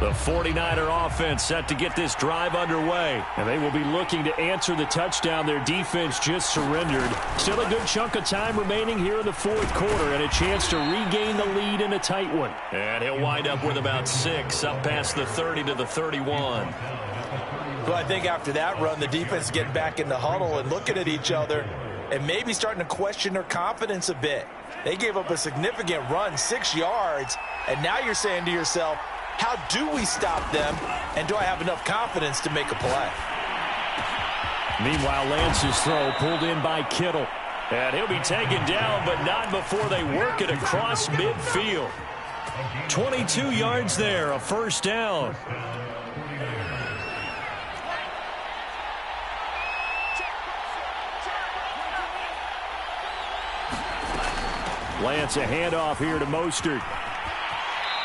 The 49er offense set to get this drive underway. And they will be looking to answer the touchdown their defense just surrendered. Still a good chunk of time remaining here in the 4th quarter and a chance to regain the lead in a tight one. And he'll wind up with about 6 up past the 30 to the 31. Well, I think after that run, the defense is getting back in the huddle and looking at each other and maybe starting to question their confidence a bit. They gave up a significant run, 6 yards, and now you're saying to yourself, how do we stop them, and do I have enough confidence to make a play? Meanwhile, Lance's throw pulled in by Kittle. And he'll be taken down, but not before they work it across midfield. 22 yards there, a first down. Lance, a handoff here to Mostert.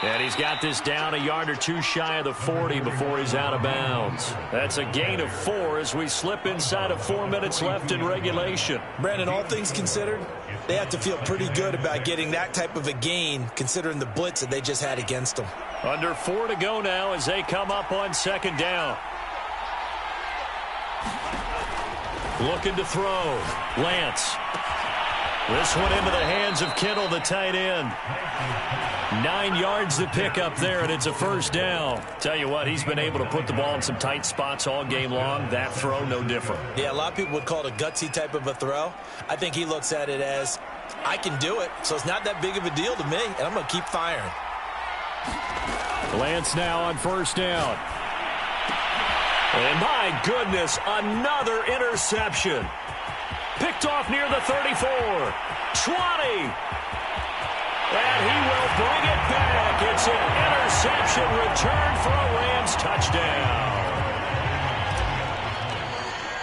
And he's got this down a yard or two shy of the 40 before he's out of bounds. That's a gain of 4 as we slip inside of 4 minutes left in regulation. Brandon, all things considered, they have to feel pretty good about getting that type of a gain considering the blitz that they just had against them. Under 4 to go now as they come up on second down. Looking to throw. Lance. This one into the hands of Kittle, the tight end. 9 yards to pick up there, and it's a first down. Tell you what, he's been able to put the ball in some tight spots all game long. That throw, no different. Yeah, a lot of people would call it a gutsy type of a throw. I think he looks at it as, I can do it, so it's not that big of a deal to me, and I'm going to keep firing. Lance now on first down. And my goodness, another interception. Picked off near the 34. 20. And he will bring it back. It's an interception return for a Rams touchdown.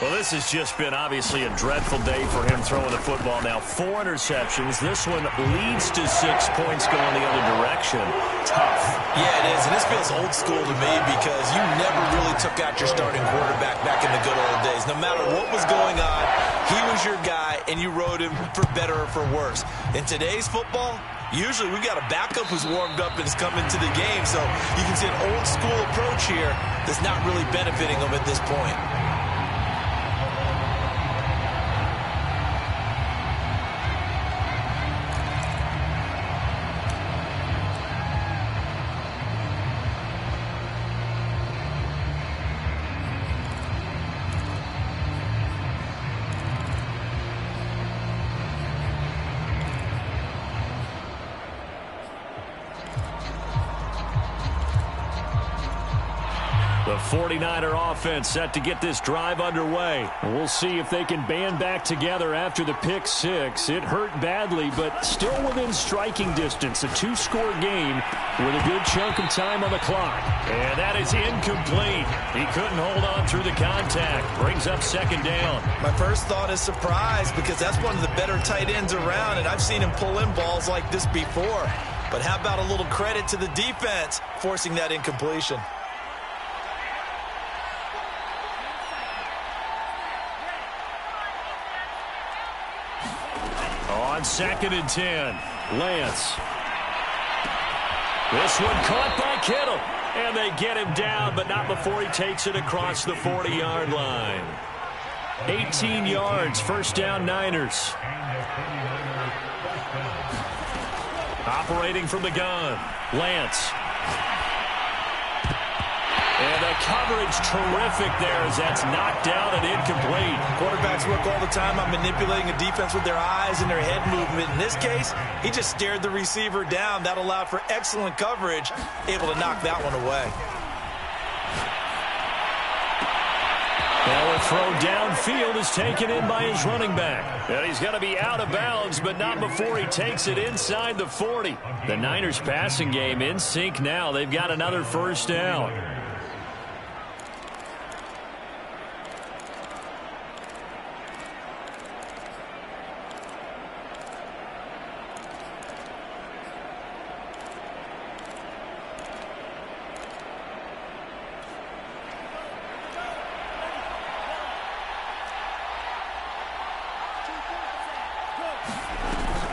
Well, this has just been obviously a dreadful day for him throwing the football. Now 4 interceptions. This one leads to 6 points going the other direction. Tough. Yeah, it is. And this feels old school to me because you never really took out your starting quarterback back in the good old days. No matter what was going on, he was your guy, and you rode him for better or for worse. In today's football, usually we got a backup who's warmed up and has come into the game. So you can see an old school approach here that's not really benefiting them at this point. The 49er offense set to get this drive underway. We'll see if they can band back together after the pick 6. It hurt badly, but still within striking distance. A 2-score game with a good chunk of time on the clock. And that is incomplete. He couldn't hold on through the contact. Brings up second down. My first thought is surprise because that's one of the better tight ends around, and I've seen him pull in balls like this before. But how about a little credit to the defense forcing that incompletion? On 2nd and 10, Lance. This one caught by Kittle. And they get him down, but not before he takes it across the 40-yard line. 18 yards, first down Niners. Operating from the gun, Lance. And the coverage terrific there as that's knocked down and incomplete. Quarterbacks work all the time on manipulating a defense with their eyes and their head movement. In this case, he just stared the receiver down. That allowed for excellent coverage, able to knock that one away. Now a throw downfield is taken in by his running back. And he's going to be out of bounds, but not before he takes it inside the 40. The Niners passing game in sync now. They've got another first down.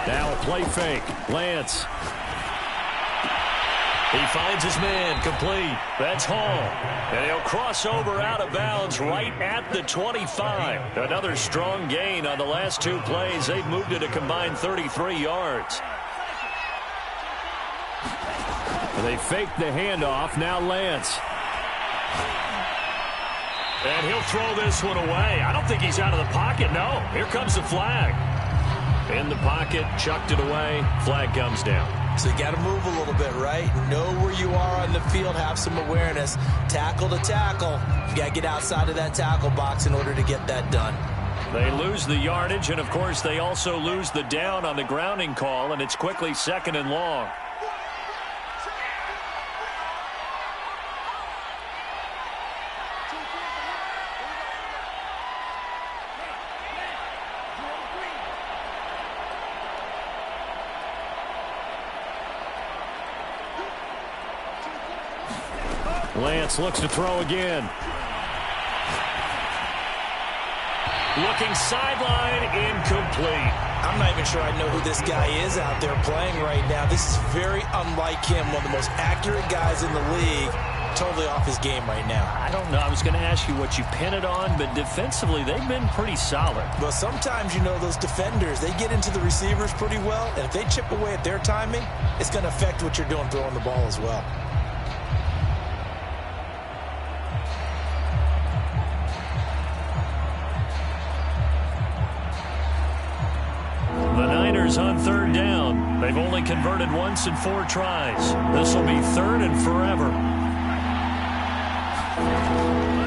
Now a play fake. Lance. He finds his man, complete. That's Hall. And he'll cross over out of bounds right at the 25. Another strong gain on the last 2 plays. They've moved it a combined 33 yards. They faked the handoff. Now Lance. And he'll throw this one away. I don't think he's out of the pocket. No. Here comes the flag. In the pocket, chucked it away. Flag comes down. So you got to move a little bit, right? Know where you are on the field, have some awareness. Tackle to tackle. You got to get outside of that tackle box in order to get that done. They lose the yardage, and, of course, they also lose the down on the grounding call, and it's quickly 2nd and long. Lance looks to throw again. Looking sideline, incomplete. I'm not even sure I know who this guy is out there playing right now. This is very unlike him, one of the most accurate guys in the league. Totally off his game right now. I don't know. I was going to ask you what you pin it on, but defensively, they've been pretty solid. Well, sometimes, you know, those defenders, they get into the receivers pretty well, and if they chip away at their timing, it's going to affect what you're doing throwing the ball as well. The Niners on 3rd down. They've only converted once in 4 tries. This will be 3rd and forever.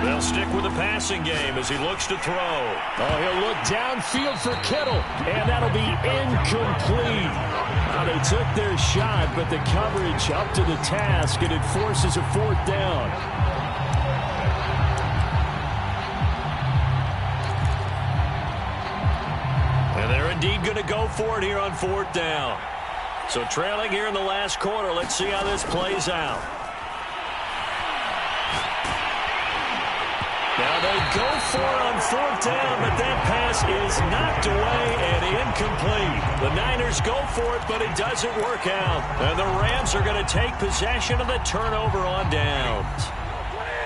They'll stick with the passing game as he looks to throw. Oh, he'll look downfield for Kittle, and that'll be incomplete. Now, they took their shot, but the coverage up to the task, and it forces a 4th down. And they're indeed going to go for it here on 4th down. So trailing here in the last quarter. Let's see how this plays out. Now they go for it on 4th down, but that pass is knocked away and incomplete. The Niners go for it, but it doesn't work out. And the Rams are going to take possession of the turnover on downs.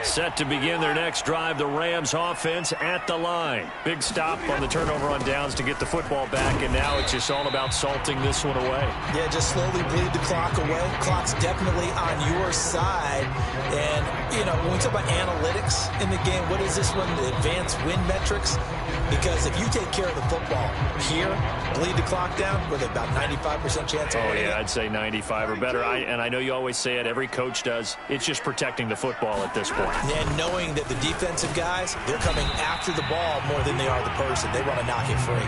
Set to begin their next drive, the Rams offense at the line. Big stop on the turnover on downs to get the football back, and now it's just all about salting this one away. Yeah, just slowly bleed the clock away. Clock's definitely on your side. And, you know, when we talk about analytics in the game, what is this one? The advanced win metrics? Because if you take care of the football here, bleed the clock down with about 95% chance of winning. Oh, yeah, I'd say 95 or better. And I know you always say it, every coach does. It's just protecting the football at this point. And knowing that the defensive guys, they're coming after the ball more than they are the person. They want to knock it free.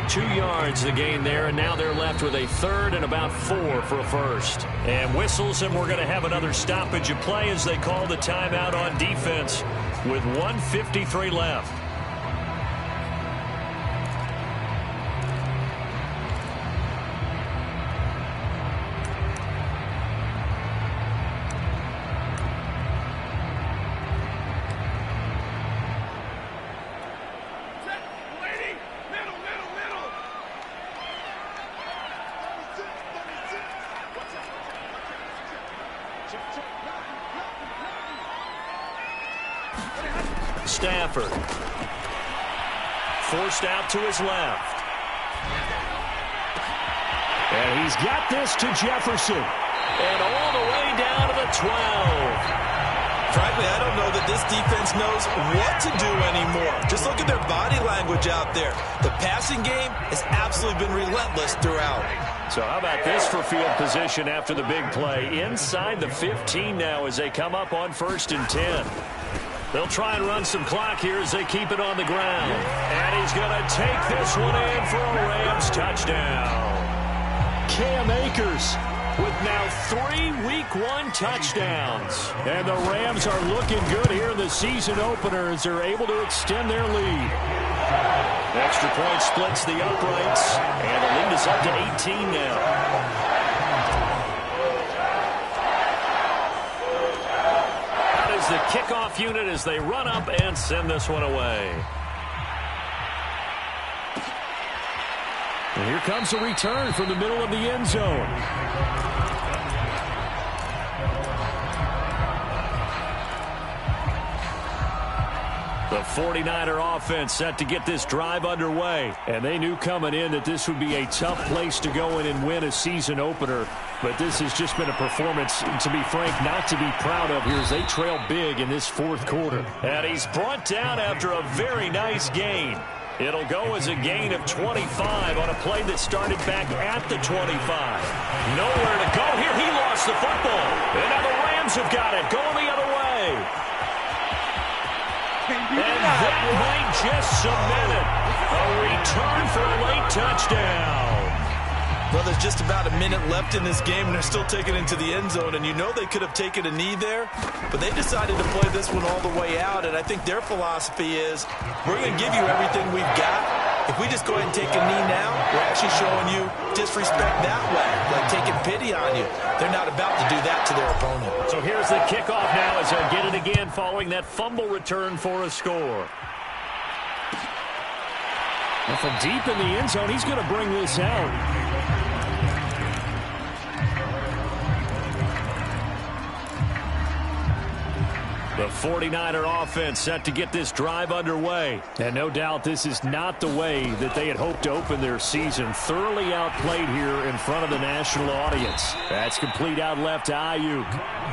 2 yards the gain there, and now they're left with a 3rd and about 4 for a first. And whistles, and we're going to have another stoppage of play as they call the timeout on defense with 1:53 left. Stafford. Forced out to his left. And he's got this to Jefferson. And all the way down to the 12. Frankly, I don't know that this defense knows what to do anymore. Just look at their body language out there. The passing game has absolutely been relentless throughout. So how about this for field position after the big play? Inside the 15 now as they come up on 1st and 10. They'll try and run some clock here as they keep it on the ground. And he's going to take this one in for a Rams touchdown. Cam Akers with now 3 Week 1 touchdowns. And the Rams are looking good here in the season opener as they're able to extend their lead. Extra point splits the uprights, and the lead is up to 18 now. The kickoff unit as they run up and send this one away. And here comes a return from the middle of the end zone. The 49er offense set to get this drive underway. And they knew coming in that this would be a tough place to go in and win a season opener. But this has just been a performance, to be frank, not to be proud of here as they trail big in this 4th quarter. And he's brought down after a very nice gain. It'll go as a gain of 25 on a play that started back at the 25. Nowhere to go here. He lost the football. And now the Rams have got it. Going the other way. And that might just cement it. A return for a late touchdown. Well, there's just about a minute left in this game, and they're still taking it into the end zone. And you know they could have taken a knee there, but they decided to play this one all the way out. And I think their philosophy is, we're going to give you everything we've got. If we just go ahead and take a knee now, we're actually showing you disrespect that way, like taking pity on you. They're not about to do that to their opponent. So here's the kickoff now as they'll get it again following that fumble return for a score. And from deep in the end zone, he's going to bring this out. The 49er offense set to get this drive underway. And no doubt this is not the way that they had hoped to open their season. Thoroughly outplayed here in front of the national audience. That's complete out left to Ayuk.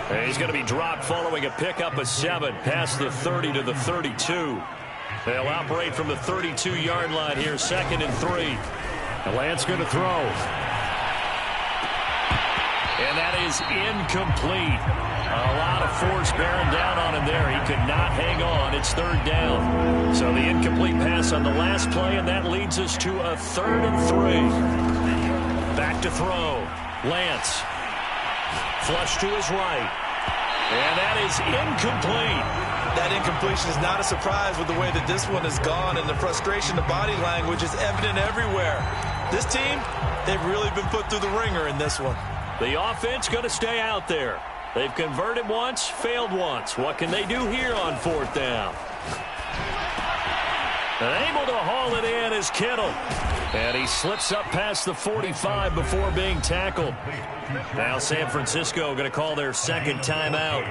And he's going to be dropped following a pickup of 7 past the 30 to the 32. They'll operate from the 32-yard line here, 2nd and 3. And Lance going to throw. And that is incomplete. A lot of force bearing down on him there. He could not hang on. It's 3rd down. So the incomplete pass on the last play, and that leads us to a 3rd and 3. Back to throw. Lance. Flush to his right. And that is incomplete. That incompletion is not a surprise with the way that this one has gone, and the frustration, the body language is evident everywhere. This team, they've really been put through the ringer in this one. The offense going to stay out there. They've converted once, failed once. What can they do here on 4th down? And able to haul it in is Kittle. And he slips up past the 45 before being tackled. Now San Francisco going to call their 2nd timeout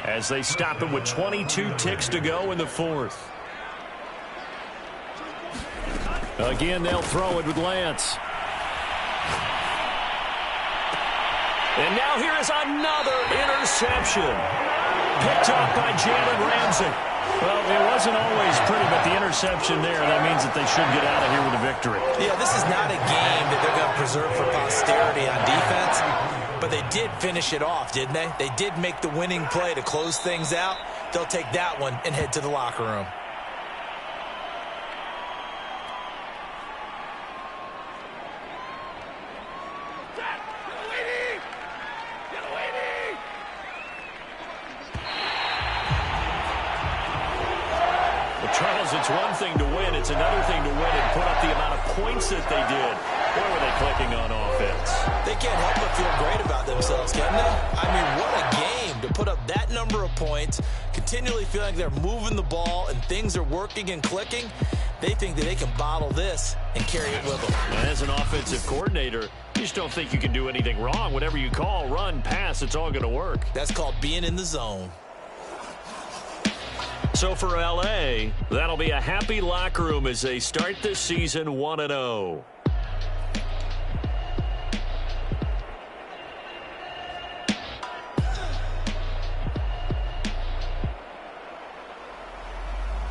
as they stop it with 22 ticks to go in the 4th. Again, they'll throw it with Lance. And now here is another interception. Picked up by Jalen Ramsey. Well, it wasn't always pretty, but the interception there, that means that they should get out of here with a victory. Yeah, this is not a game that they're going to preserve for posterity on defense, but they did finish it off, didn't they? They did make the winning play to close things out. They'll take that one and head to the locker room. Charles, it's one thing to win. It's another thing to win and put up the amount of points that they did. Where were they clicking on offense? They can't help but feel great about themselves, can they? I mean, what a game to put up that number of points, continually feeling like they're moving the ball and things are working and clicking. They think that they can bottle this and carry it with them. And as an offensive coordinator, you just don't think you can do anything wrong. Whatever you call, run, pass, it's all going to work. That's called being in the zone. So for L.A., that'll be a happy locker room as they start this season 1-0.